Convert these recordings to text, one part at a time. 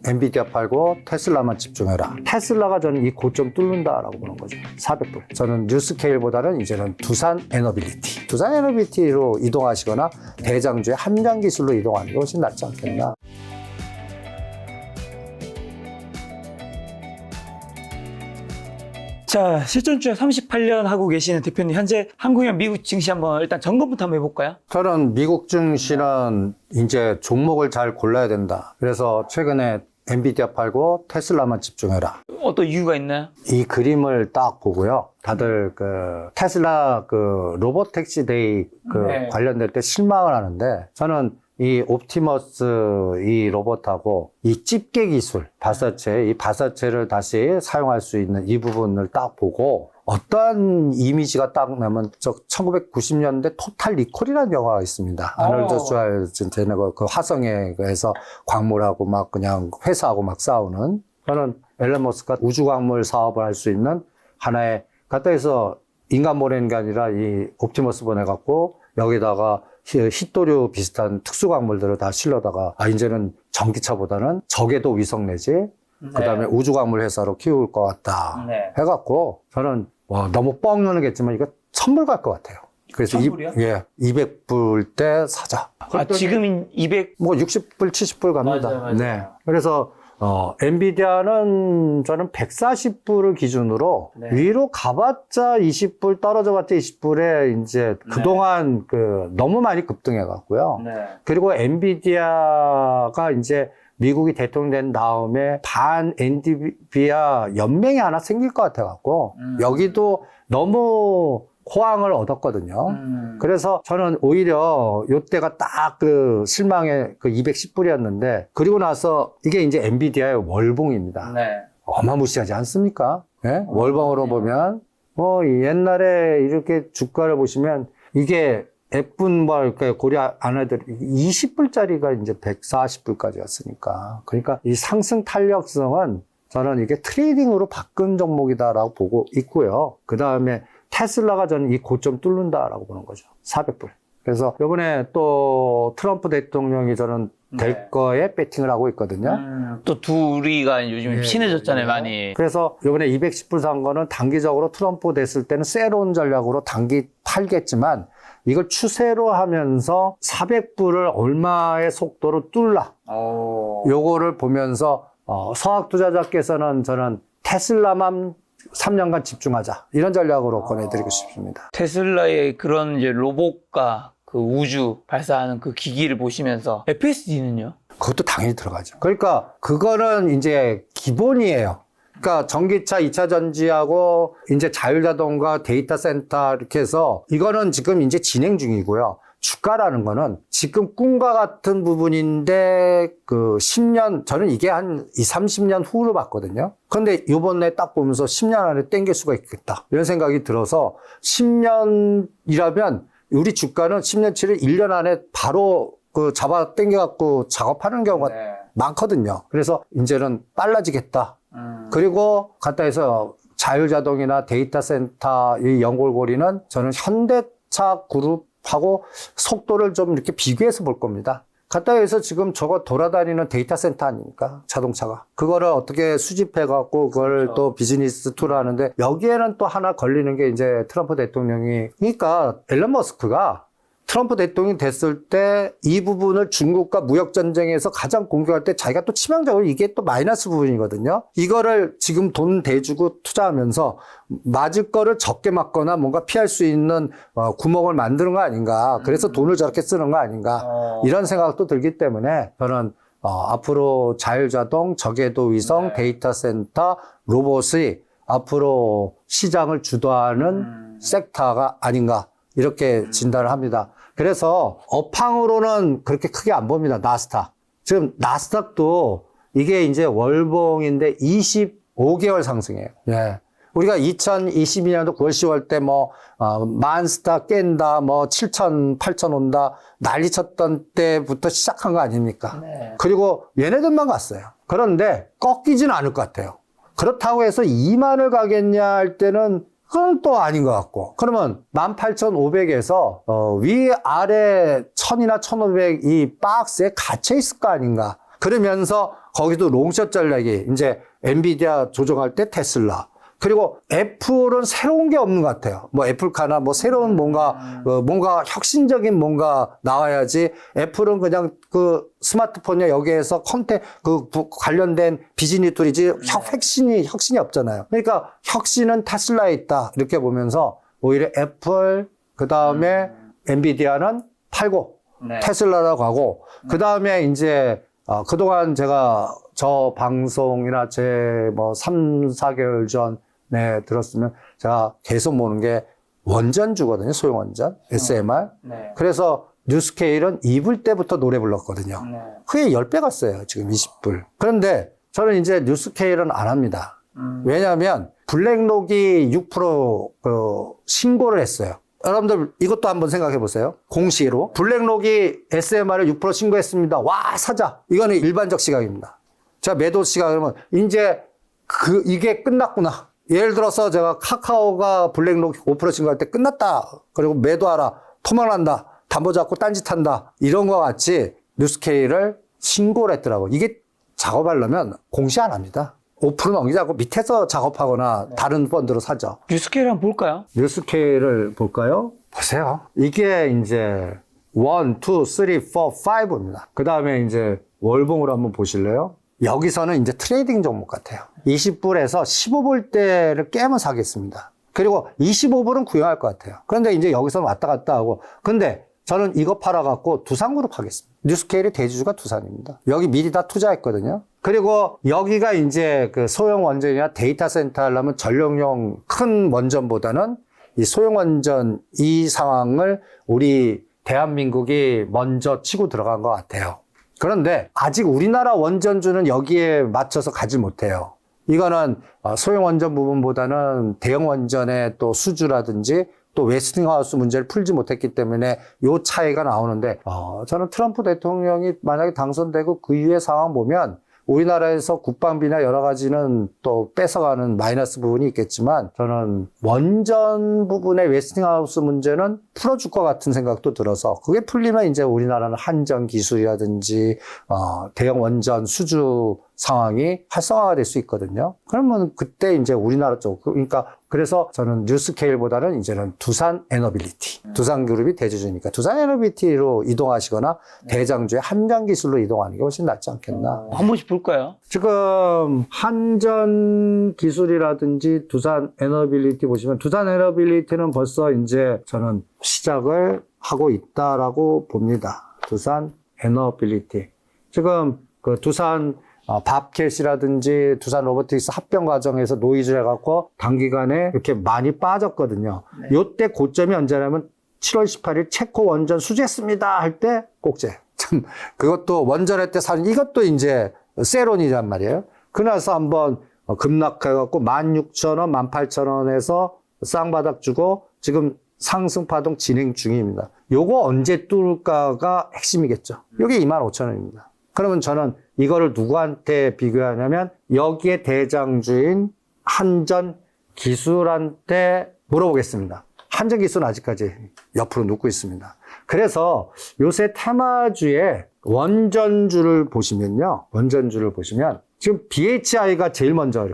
엔비디아 팔고 테슬라만 집중해라. 테슬라가 저는 이 고점 뚫는다라고 보는 거죠. 400불. 저는 뉴스케일보다는 이제는 두산 에너빌리티. 두산 에너빌리티로 이동하시거나 대장주의 함량 기술로 이동하는 게 훨씬 낫지 않겠나. 자, 실전주에 38년 하고 계시는 대표님, 현재 한국이랑 미국 증시 한번 일단 점검부터 한번 해볼까요? 저는 미국 증시는 이제 종목을 잘 골라야 된다. 그래서 최근에 엔비디아 팔고 테슬라만 집중해라. 어떤 이유가 있나요? 이 그림을 딱 보고요. 다들 테슬라 로보택시 데이 네. 관련될 때 실망을 하는데, 저는 이 옵티머스 이 로봇하고 이 집게 기술, 이 바사체를 다시 사용할 수 있는 이 부분을 딱 보고 어떠한 이미지가 딱 나면 1990년대 토탈 리콜이라는 영화가 있습니다. 아놀드 슈왈젠네거 그 화성에서 광물하고 막 그냥 회사하고 막 싸우는. 저는 앨런 머스크가 우주 광물 사업을 할 수 있는 하나의 갖다 해서 인간 보내는 게 아니라 이 옵티머스 보내갖고 여기다가 히토류 비슷한 특수 광물들을 다 실러다가 이제는 전기차보다는 저궤도 위성 내지 그다음에 우주 광물 회사로 키울 것 같다 해갖고 저는 너무 뻥 누르겠지만 이거 선물 갈 것 같아요. 그래서 200불 때 사자. 지금 200 뭐 60불 70불 갑니다. 맞아요. 네. 그래서 엔비디아는 저는 140불을 기준으로 위로 가봤자 20불, 떨어져봤자 20불에 이제 그동안 너무 많이 급등해 갔고요. 그리고 엔비디아가 이제 미국이 대통령 된 다음에 반 엔비디아 연맹이 하나 생길 것 같아 갖고 여기도 너무 호황을 얻었거든요. 그래서 저는 오히려 요때가 딱 실망의 210불이었는데, 그리고 나서 이게 이제 엔비디아의 월봉입니다. 어마무시하지 않습니까? 네? 월봉으로 보면, 옛날에 이렇게 주가를 보시면 이게 F분 고려 안 하더라도 20불짜리가 이제 140불까지였으니까. 그러니까 이 상승 탄력성은 저는 이게 트레이딩으로 바꾼 종목이다라고 보고 있고요. 그 다음에 테슬라가 저는 이 고점 뚫는다라고 보는 거죠. 400불. 그래서 이번에 또 트럼프 대통령이 저는 될 거에 배팅을 하고 있거든요. 또 둘이가 요즘 친해졌잖아요, 많이. 그래서 이번에 210불 산 거는 단기적으로 트럼프 됐을 때는 세로운 전략으로 단기 팔겠지만 이걸 추세로 하면서 400불을 얼마의 속도로 뚫나. 요거를 보면서 서학 투자자께서는 저는 테슬라만 3년간 집중하자. 이런 전략으로 권해드리고 싶습니다. 테슬라의 그런 이제 로봇과 그 우주 발사하는 그 기기를 보시면서 FSD는요? 그것도 당연히 들어가죠. 그러니까 그거는 이제 기본이에요. 그러니까 전기차 2차 전지하고 이제 자율자동과 데이터 센터 이렇게 해서 이거는 지금 이제 진행 중이고요. 주가라는 거는 지금 꿈과 같은 부분인데 10년, 저는 이게 한 30년 후로 봤거든요. 그런데 요번에 딱 보면서 10년 안에 땡길 수가 있겠다. 이런 생각이 들어서 10년이라면 우리 주가는 10년치를 1년 안에 바로 잡아 당겨갖고 작업하는 경우가 많거든요. 그래서 이제는 빨라지겠다. 그리고 갖다 해서 자율자동이나 데이터 센터 이 연골고리는 저는 현대차 그룹하고 속도를 좀 이렇게 비교해서 볼 겁니다. 갖다 해서 지금 저거 돌아다니는 데이터 센터 아닙니까? 자동차가. 그거를 어떻게 수집해갖고 그걸 또 비즈니스 툴 하는데 여기에는 또 하나 걸리는 게 이제 트럼프 대통령이, 그러니까 앨런 머스크가 트럼프 대통령이 됐을 때 이 부분을 중국과 무역전쟁에서 가장 공격할 때 자기가 또 치명적으로 이게 또 마이너스 부분이거든요. 이거를 지금 돈 대주고 투자하면서 맞을 거를 적게 맞거나 뭔가 피할 수 있는 구멍을 만드는 거 아닌가. 그래서 돈을 저렇게 쓰는 거 아닌가. 이런 생각도 들기 때문에 저는 앞으로 자율자동, 저궤도 위성, 데이터 센터, 로봇이 앞으로 시장을 주도하는 섹터가 아닌가. 이렇게 진단을 합니다. 그래서 업황으로는 그렇게 크게 안 봅니다. 나스닥. 지금 나스닥도 이게 이제 월봉인데 25개월 상승해요. 우리가 2022년도 9월, 10월 때 만스타 깬다, 7천, 8천 온다, 난리 쳤던 때부터 시작한 거 아닙니까? 그리고 얘네들만 갔어요. 그런데 꺾이진 않을 것 같아요. 그렇다고 해서 2만을 가겠냐 할 때는 그건 또 아닌 것 같고. 그러면 18,500에서 위아래 1000이나 1500 이 박스에 갇혀 있을 거 아닌가. 그러면서 거기도 롱숏 전략이 이제 엔비디아 조정할 때 테슬라. 그리고 애플은 새로운 게 없는 것 같아요. 뭐 애플카나 뭐 새로운 뭔가 혁신적인 뭔가 나와야지. 애플은 그냥 그 스마트폰에 여기에서 관련된 비즈니스 툴이지 혁신이 없잖아요. 그러니까 혁신은 테슬라에 있다. 이렇게 보면서 오히려 애플, 그 다음에 엔비디아는 팔고 테슬라라고 하고, 그 다음에 이제 그동안 제가 저 방송이나 제 뭐 3, 4개월 전에 들었으면 제가 계속 모는 게 원전주거든요. 소형원전, SMR. 그래서 뉴스케일은 2불 때부터 노래 불렀거든요. 그게 10배 갔어요. 지금 20불. 그런데 저는 이제 뉴스케일은 안 합니다. 왜냐하면 블랙록이 6% 신고를 했어요. 여러분들 이것도 한번 생각해 보세요. 공시로 블랙록이 SMR을 6% 신고했습니다. 와, 사자. 이거는 일반적 시각입니다. 자, 매도 시각 그러면 이제 이게 끝났구나. 예를 들어서 제가 카카오가 블랙록 5% 신고할 때 끝났다. 그리고 매도하라. 토막난다. 담보 잡고 딴짓한다. 이런 거 같이 뉴스케일을 신고를 했더라고. 이게 작업하려면 공시 안 합니다. 5% 넘기지 않고 밑에서 작업하거나 다른 펀드로 사죠. 뉴스케일 한번 볼까요? 뉴스케일을 볼까요? 보세요. 이게 이제 1, 2, 3, 4, 5입니다. 그 다음에 이제 월봉으로 한번 보실래요? 여기서는 이제 트레이딩 종목 같아요. 20불에서 15불대를 깨면 사겠습니다. 그리고 25불은 구형할 것 같아요. 그런데 이제 여기서는 왔다 갔다 하고. 근데 저는 이거 팔아갖고 두산그룹 하겠습니다. 뉴스케일의 대주주가 두산입니다. 여기 미리 다 투자했거든요. 그리고 여기가 이제 그 소형 원전이나 데이터 센터 하려면 전력용 큰 원전보다는 이 소형 원전 이 상황을 우리 대한민국이 먼저 치고 들어간 것 같아요. 그런데 아직 우리나라 원전주는 여기에 맞춰서 가지 못해요. 이거는 소형 원전 부분보다는 대형 원전의 또 수주라든지 또 웨스팅하우스 문제를 풀지 못했기 때문에 요 차이가 나오는데 저는 트럼프 대통령이 만약에 당선되고 그 이후의 상황 보면 우리나라에서 국방비나 여러 가지는 또 뺏어가는 마이너스 부분이 있겠지만 저는 원전 부분의 웨스팅하우스 문제는 풀어줄 것 같은 생각도 들어서 그게 풀리면 이제 우리나라는 한전 기술이라든지 대형 원전 수주 상황이 활성화가 될 수 있거든요. 그러면 그때 이제 우리나라 쪽 그러니까 그래서 저는 뉴스케일보다는 이제는 두산 에너빌리티, 두산그룹이 대주주니까 두산 에너빌리티로 이동하시거나 대장주의 한전기술로 이동하는 게 훨씬 낫지 않겠나. 한 번씩 볼까요? 지금 한전기술이라든지 두산 에너빌리티 보시면 두산 에너빌리티는 벌써 이제 저는 시작을 하고 있다라고 봅니다. 두산 에너빌리티. 지금 그 두산 밥캣이라든지 두산 로보틱스 합병 과정에서 노이즈를 해갖고 단기간에 이렇게 많이 빠졌거든요. 요때 고점이 언제냐면 7월 18일 체코 원전 수주했습니다 할 때 꼭제. 참, 그것도 원전할 때 사는 이것도 이제 세론이란 말이에요. 그나서 한번 급락해갖고 16,000원, 18,000원에서 쌍바닥 주고 지금 상승 파동 진행 중입니다. 요거 언제 뚫을까가 핵심이겠죠. 요게 25,000원입니다. 그러면 저는 이거를 누구한테 비교하냐면 여기에 대장주인 한전기술한테 물어보겠습니다. 한전기술은 아직까지 옆으로 눕고 있습니다. 그래서 요새 테마주에 원전주를 보시면 지금 BHI가 제일 먼저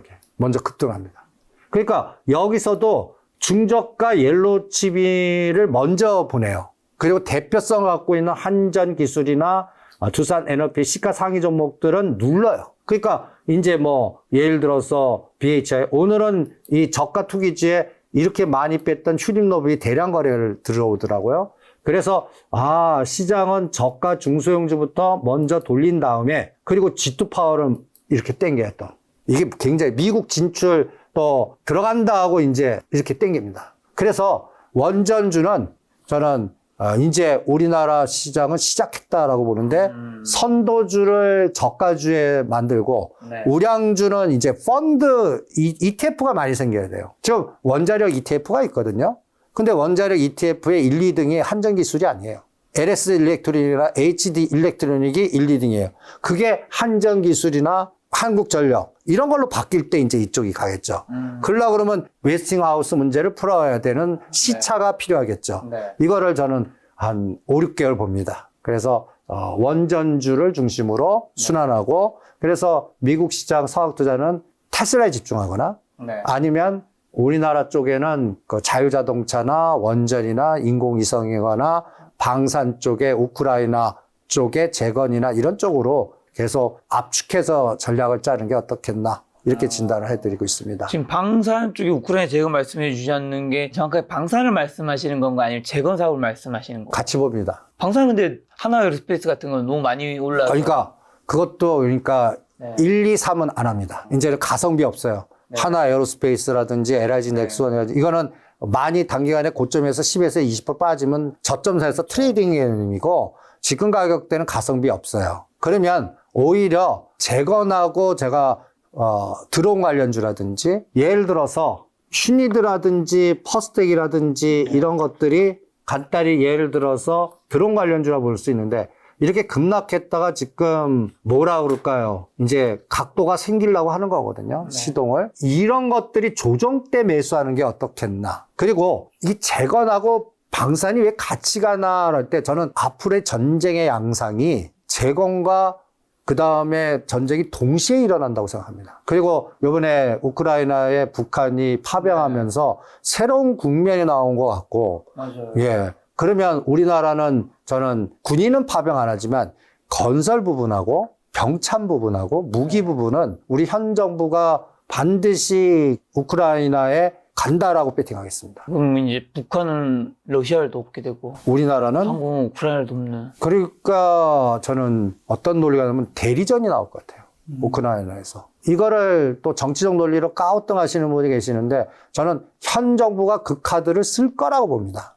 급등합니다. 그러니까 여기서도 중저가 옐로우 치비를 먼저 보내요. 그리고 대표성을 갖고 있는 한전기술이나 두산 에너피 시가 상위 종목들은 눌러요. 그러니까 이제 뭐 예를 들어서 BHI 오늘은 이 저가 투기주에 이렇게 많이 뺐던 휴림노블이 대량 거래를 들어오더라고요. 그래서 시장은 저가 중소형주부터 먼저 돌린 다음에 그리고 G2 파워를 이렇게 땡겨요 또. 이게 굉장히 미국 진출 또 들어간다 하고 이제 이렇게 땡깁니다. 그래서 원전주는 저는 이제 우리나라 시장은 시작했다라고 보는데 선도주를 저가주에 만들고 우량주는 이제 펀드 ETF가 많이 생겨야 돼요. 지금 원자력 ETF가 있거든요. 근데 원자력 ETF의 1, 2등이 한전기술이 아니에요. LS 일렉트로닉이나 HD 일렉트로닉이 1, 2등이에요. 그게 한전기술이나 한국전력 이런 걸로 바뀔 때 이제 이쪽이 가겠죠. 그러려고 그러면 웨스팅하우스 문제를 풀어야 되는 시차가 필요하겠죠. 이거를 저는 한 5, 6개월 봅니다. 그래서 원전주를 중심으로 순환하고 그래서 미국 시장 서학투자는 테슬라에 집중하거나 네. 아니면 우리나라 쪽에는 그 자유자동차나 원전이나 인공위성이거나 방산 쪽에 우크라이나 쪽에 재건이나 이런 쪽으로 계속 압축해서 전략을 짜는 게 어떻겠나 이렇게 진단을 해드리고 있습니다. 지금 방산 쪽에 우크라이나 재건 말씀해 주셨는 게 정확하게 방산을 말씀하시는 건가 아니면 재건 사업을 말씀하시는 건가? 같이 봅니다. 방산은 근데 하나에어로스페이스 같은 건 너무 많이 올라서 그러니까 그것도 그러니까 네. 1, 2, 3은 안 합니다. 이제는 가성비 없어요. 네. 하나 에어로스페이스라든지 LIG 넥스원 이거는 많이 단기간에 고점에서 10에서 20% 빠지면 저점사에서 트레이딩 개념이고 지금 가격대는 가성비 없어요. 그러면 오히려 재건하고 제가 드론 관련주라든지 예를 들어서 슈니드라든지 퍼스텍이라든지 이런 것들이 간단히 예를 들어서 드론 관련주라 볼 수 있는데 이렇게 급락했다가 지금 뭐라 그럴까요? 이제 각도가 생기려고 하는 거거든요. 네. 시동을. 이런 것들이 조정 때 매수하는 게 어떻겠나. 그리고 이 재건하고 방산이 왜 같이 가나 할 때 저는 앞으로의 전쟁의 양상이 재건과 그 다음에 전쟁이 동시에 일어난다고 생각합니다. 그리고 이번에 우크라이나에 북한이 파병하면서 새로운 국면이 나온 것 같고, 맞아요. 예. 그러면 우리나라는 저는 군인은 파병 안 하지만 건설 부분하고 병참 부분하고 무기 부분은 우리 현 정부가 반드시 우크라이나에 간다라고 배팅하겠습니다. 그럼 이제 북한은 러시아를 돕게 되고 우리나라는 한국은 우크라이나를 돕는. 그러니까 저는 어떤 논리가 나면 대리전이 나올 것 같아요. 우크라이나에서. 이거를 또 정치적 논리로 까우뚱하시는 분이 계시는데 저는 현 정부가 그 카드를 쓸 거라고 봅니다.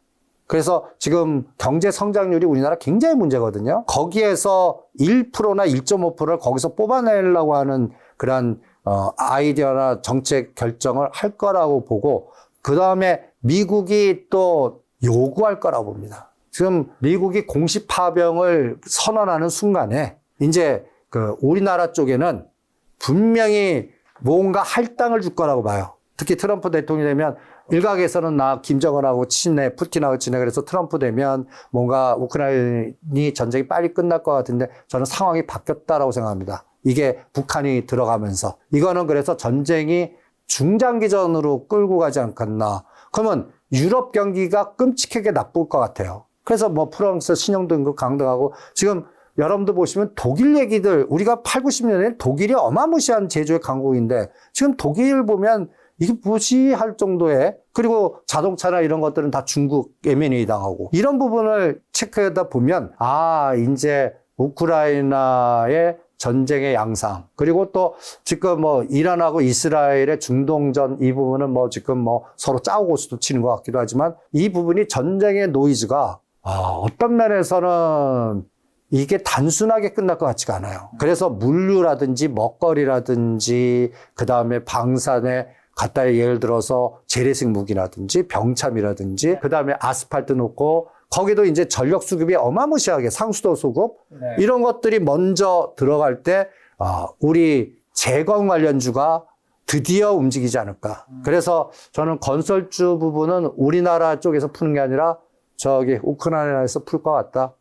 그래서 지금 경제 성장률이 우리나라 굉장히 문제거든요. 거기에서 1%나 1.5%를 거기서 뽑아내려고 하는 그런 아이디어나 정책 결정을 할 거라고 보고 그 다음에 미국이 또 요구할 거라고 봅니다. 지금 미국이 공식 파병을 선언하는 순간에 이제 그 우리나라 쪽에는 분명히 뭔가 할당을 줄 거라고 봐요. 특히 트럼프 대통령이 되면 일각에서는 나 김정은하고 친해, 푸틴하고 친해. 그래서 트럼프 되면 뭔가 우크라이나 전쟁이 빨리 끝날 것 같은데 저는 상황이 바뀌었다라고 생각합니다. 이게 북한이 들어가면서. 이거는 그래서 전쟁이 중장기전으로 끌고 가지 않겠나. 그러면 유럽 경기가 끔찍하게 나쁠 것 같아요. 그래서 뭐 프랑스 신용등급 강등하고 지금 여러분들 보시면 독일 얘기들 우리가 8, 90년에 독일이 어마무시한 제조의 강국인데 지금 독일 보면 이게 뭐지 할 정도의 그리고 자동차나 이런 것들은 다 중국 M&A 당하고 이런 부분을 체크하다 보면 이제 우크라이나의 전쟁의 양상 그리고 또 지금 뭐 이란하고 이스라엘의 중동전 이 부분은 뭐 지금 뭐 서로 짜고 수도 치는 것 같기도 하지만 이 부분이 전쟁의 노이즈가 어떤 면에서는 이게 단순하게 끝날 것 같지가 않아요. 그래서 물류라든지 먹거리라든지 그 다음에 방산에 갖다 예를 들어서 재래식 무기라든지 병참이라든지 그 다음에 아스팔트 놓고 거기도 이제 전력 수급이 어마무시하게 상수도 수급 이런 것들이 먼저 들어갈 때 우리 재건 관련주가 드디어 움직이지 않을까. 그래서 저는 건설주 부분은 우리나라 쪽에서 푸는 게 아니라 저기 우크라이나에서 풀 것 같다.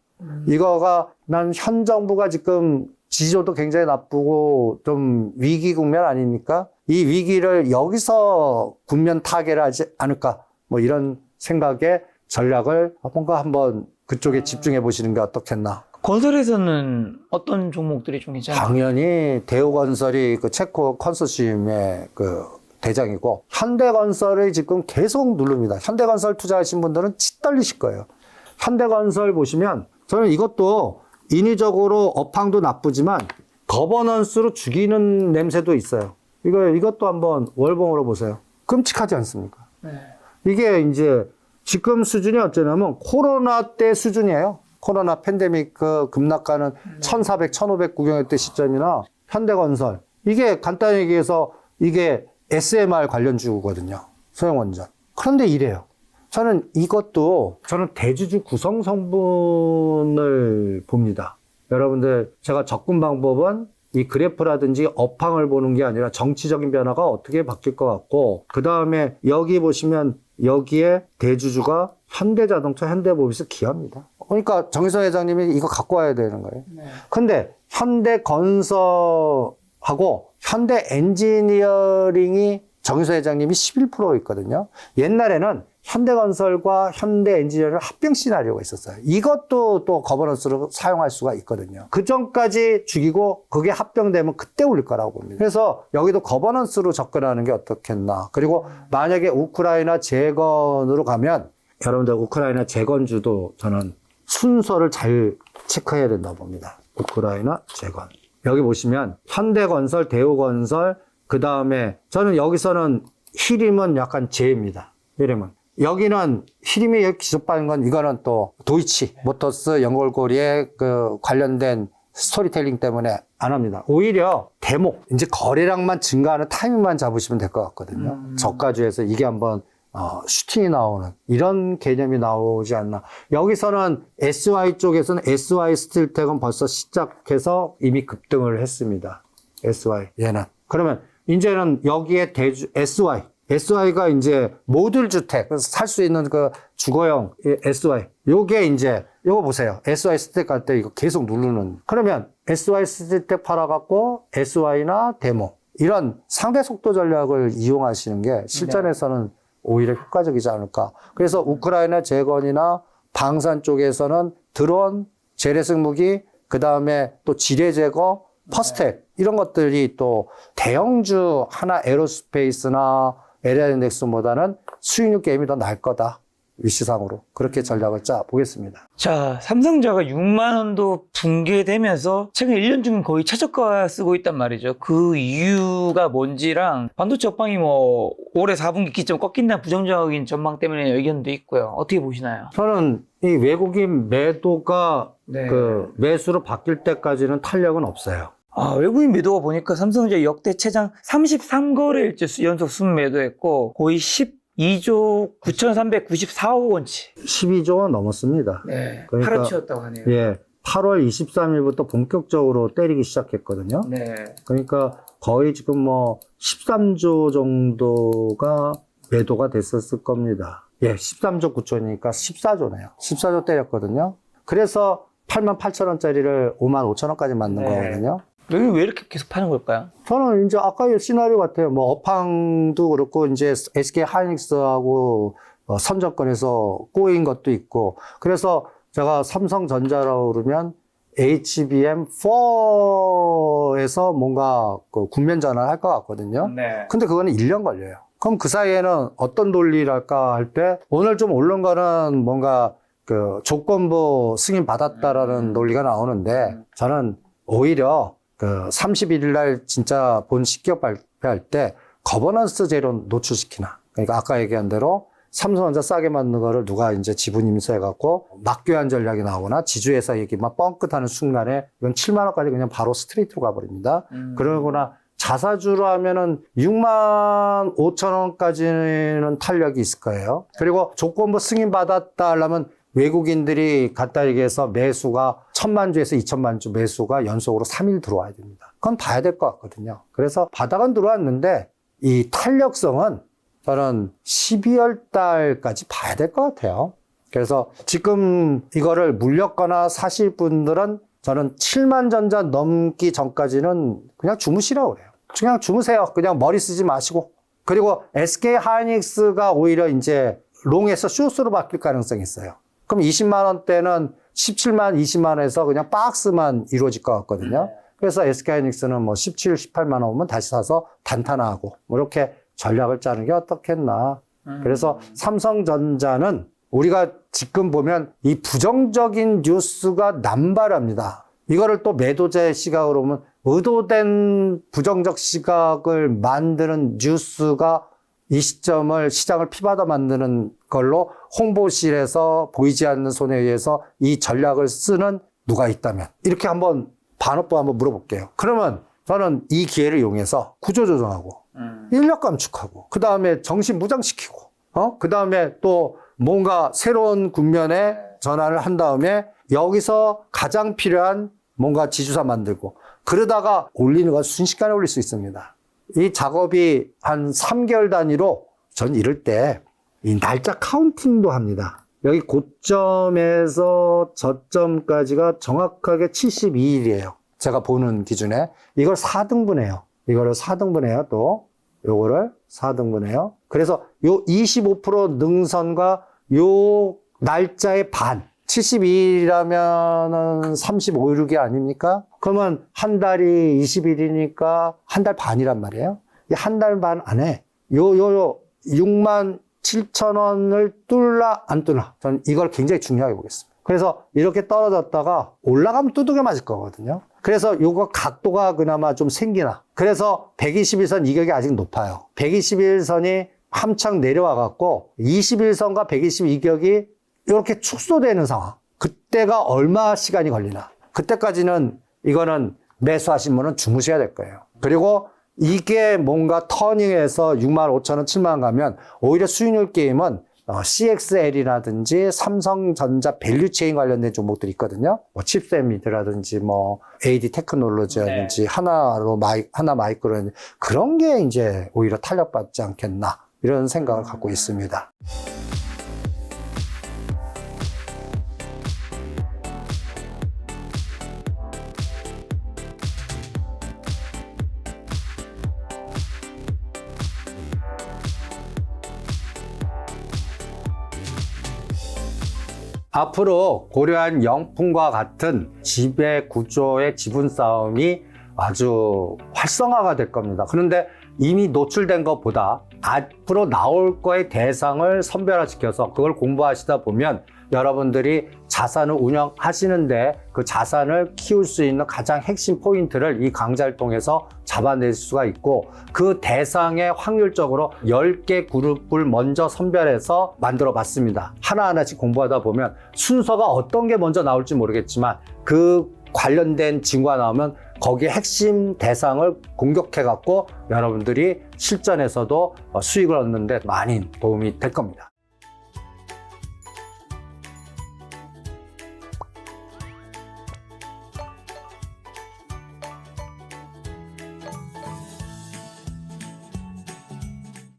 이거가 난 현 정부가 지금 지지도도 굉장히 나쁘고 좀 위기 국면 아닙니까? 이 위기를 여기서 국면 타개를 하지 않을까? 뭐 이런 생각에 전략을 뭔가 한번 그쪽에 집중해 보시는 게 어떻겠나. 건설에서는 어떤 종목들이 좀 괜찮아요? 당연히 대우건설이 그 체코 컨소시엄의 그 대장이고 현대건설이 지금 계속 누릅니다. 현대건설 투자하신 분들은 치 떨리실 거예요. 현대건설 보시면 저는 이것도 인위적으로 업황도 나쁘지만 거버넌스로 죽이는 냄새도 있어요. 이것도 한번 월봉으로 보세요. 끔찍하지 않습니까? 네. 이게 이제 지금 수준이 어쩌냐면 코로나 때 수준이에요. 코로나 팬데믹 그 급락가는 1400, 1500 구경했던 시점이나 현대건설. 이게 간단히 얘기해서 이게 SMR 관련주거든요. 소형원전. 그런데 이래요. 저는 대주주 구성 성분을 봅니다. 여러분들 제가 접근 방법은 이 그래프라든지 업황을 보는 게 아니라 정치적인 변화가 어떻게 바뀔 것 같고 그 다음에 여기 보시면 여기에 대주주가 현대자동차, 현대모비스, 기아입니다. 그러니까 정의선 회장님이 이거 갖고 와야 되는 거예요. 근데 현대건설하고 현대엔지니어링이 정의선 회장님이 11% 있거든요. 옛날에는 현대건설과 현대엔지니어링 합병 시나리오가 있었어요. 이것도 또 거버넌스로 사용할 수가 있거든요. 그 전까지 죽이고 그게 합병되면 그때 올릴 거라고 봅니다. 그래서 여기도 거버넌스로 접근하는 게 어떻겠나. 그리고 만약에 우크라이나 재건으로 가면 여러분들 우크라이나 재건주도 저는 순서를 잘 체크해야 된다고 봅니다. 우크라이나 재건. 여기 보시면 현대건설, 대우건설, 그 다음에 저는 여기서는 히림은 약간 제입니다. 히림은. 여기는 히림이 여기 기술받은 건 이거는 또 도이치 모터스 연골고리에 그 관련된 스토리텔링 때문에 안 합니다. 오히려 대목, 이제 거래량만 증가하는 타이밍만 잡으시면 될 것 같거든요. 저가주에서 이게 한번 슈팅이 나오는 이런 개념이 나오지 않나. 여기서는 SY 쪽에서는 SY 스틸텍은 벌써 시작해서 이미 급등을 했습니다. SY 얘는. 그러면 이제는 여기에 SY가 이제 모듈 주택 살 수 있는 그 주거용 SY. 요게 이제 요거 보세요. SY 스틸텍 갈 때 이거 계속 누르는. 그러면 SY 스틸텍 팔아갖고 SY나 데모 이런 상대 속도 전략을 이용하시는 게 실전에서는 오히려 효과적이지 않을까. 그래서 우크라이나 재건이나 방산 쪽에서는 드론, 재래식 무기, 그 다음에 또 지뢰 제거, 퍼스텍 이런 것들이 또 대형주 하나 에로스페이스나 LNX보다는 수익률 게임이 더 나을 거다. 위치상으로 그렇게 전략을 짜 보겠습니다. 자, 삼성전자가 6만 원도 붕괴되면서 최근 1년 중에 거의 최저가 쓰고 있단 말이죠. 그 이유가 뭔지랑 반도체 업황이 뭐 올해 4분기 기점 꺾인다는 부정적인 전망 때문에 의견도 있고요. 어떻게 보시나요? 저는 이 외국인 매도가 그 매수로 바뀔 때까지는 탄력은 없어요. 외국인 매도가 보니까 삼성전자 역대 최장 33거래일째 연속 순매도했고 거의 12조 9,394억 원치. 12조 원 넘었습니다. 네. 그러니까, 팔아치웠다고 하네요. 예. 8월 23일부터 본격적으로 때리기 시작했거든요. 네. 그러니까 거의 지금 뭐 13조 정도가 매도가 됐었을 겁니다. 예, 13조 9천이니까 14조네요. 14조 때렸거든요. 그래서 88,000원짜리를 55,000원까지 맞는 거거든요. 왜 이렇게 계속 파는 걸까요? 저는 이제 아까의 시나리오 같아요. 뭐 업황도 그렇고 이제 SK 하이닉스하고 선정권에서 꼬인 것도 있고. 그래서 제가 삼성전자라고 그러면 HBM4에서 뭔가 그 국면 전환을 할 것 같거든요. 네. 근데 그거는 1년 걸려요. 그럼 그 사이에는 어떤 논리랄까 할 때 오늘 좀 오른 거는 뭔가 그 조건부 승인 받았다라는 논리가 나오는데 저는 오히려 그 31일 날 진짜 본 시기업 발표할 때 거버넌스 제로 노출시키나. 그러니까 아까 얘기한 대로 삼성전자 싸게 만든 거를 누가 이제 지분 임수해갖고 막교환 전략이 나오거나 지주회사 얘기만 뻥끗하는 순간에 이건 7만 원까지 그냥 바로 스트레이트로 가버립니다. 그러거나 자사주로 하면은 6만 5천 원까지는 탄력이 있을 거예요. 그리고 조건부 승인 받았다 하려면 외국인들이 갖다 얘기해서 매수가 1,000만 주에서 2,000만 주 매수가 연속으로 3일 들어와야 됩니다. 그건 봐야 될 것 같거든요. 그래서 바닥은 들어왔는데 이 탄력성은 저는 12월 달까지 봐야 될 것 같아요. 그래서 지금 이거를 물렸거나 사실 분들은 저는 7만 전자 넘기 전까지는 그냥 주무시라고 그래요. 그냥 주무세요. 그냥 머리 쓰지 마시고. 그리고 SK 하이닉스가 오히려 이제 롱에서 숏으로 바뀔 가능성이 있어요. 그럼 20만 원대는 17만, 20만 원에서 그냥 박스만 이루어질 것 같거든요. 그래서 SK하이닉스는 뭐 17, 18만 원 오면 다시 사서 단타나하고 뭐 이렇게 전략을 짜는 게 어떻겠나. 그래서 삼성전자는 우리가 지금 보면 이 부정적인 뉴스가 남발합니다. 이거를 또 매도자의 시각으로 보면 의도된 부정적 시각을 만드는 뉴스가 이 시점을 시장을 피받아 만드는 걸로 홍보실에서 보이지 않는 손에 의해서 이 전략을 쓰는 누가 있다면 이렇게 한번 반어법 한번 물어볼게요. 그러면 저는 이 기회를 이용해서 구조조정하고 인력 감축하고 그 다음에 정신 무장시키고 그 다음에 또 뭔가 새로운 국면에 전환을 한 다음에 여기서 가장 필요한 뭔가 지주사 만들고 그러다가 올리는 건 순식간에 올릴 수 있습니다. 이 작업이 한 3개월 단위로 전 이럴 때 이 날짜 카운팅도 합니다. 여기 고점에서 저점까지가 정확하게 72일이에요. 제가 보는 기준에. 이걸 4등분해요. 이거를 4등분해요, 또. 요거를 4등분해요. 그래서 요 25% 능선과 요 날짜의 반. 72일이라면은 35일이 아닙니까? 그러면 한 달이 20일이니까 한 달 반이란 말이에요. 이 한 달 반 안에 요 67,000원을 뚫나 안 뚫나. 저는 이걸 굉장히 중요하게 보겠습니다. 그래서 이렇게 떨어졌다가 올라가면 두들겨 맞을 거거든요. 그래서 요거 각도가 그나마 좀 생기나. 그래서 121선 이격이 아직 높아요. 121선이 한창 내려와 갖고 21선과 122격이 이렇게 축소되는 상황. 그때가 얼마 시간이 걸리나. 그때까지는 이거는 매수하신 분은 주무셔야 될 거예요. 그리고 이게 뭔가 터닝해서 65,000원, 7만원 가면 오히려 수익률 게임은 CXL이라든지 삼성전자 밸류체인 관련된 종목들이 있거든요. 뭐 칩셋미드라든지 뭐 AD 테크놀로지라든지 하나 마이크로 그런 게 이제 오히려 탄력받지 않겠나 이런 생각을 갖고 있습니다. 앞으로 고려한 영풍과 같은 지배 구조의 지분 싸움이 아주 활성화가 될 겁니다. 그런데 이미 노출된 것보다 앞으로 나올 거의 대상을 선별화시켜서 그걸 공부하시다 보면 여러분들이 자산을 운영하시는데 그 자산을 키울 수 있는 가장 핵심 포인트를 이 강좌를 통해서 잡아낼 수가 있고 그 대상에 확률적으로 10개 그룹을 먼저 선별해서 만들어 봤습니다. 하나하나씩 공부하다 보면 순서가 어떤 게 먼저 나올지 모르겠지만 그 관련된 징후가 나오면 거기에 핵심 대상을 공격해 갖고 여러분들이 실전에서도 수익을 얻는 데 많이 도움이 될 겁니다.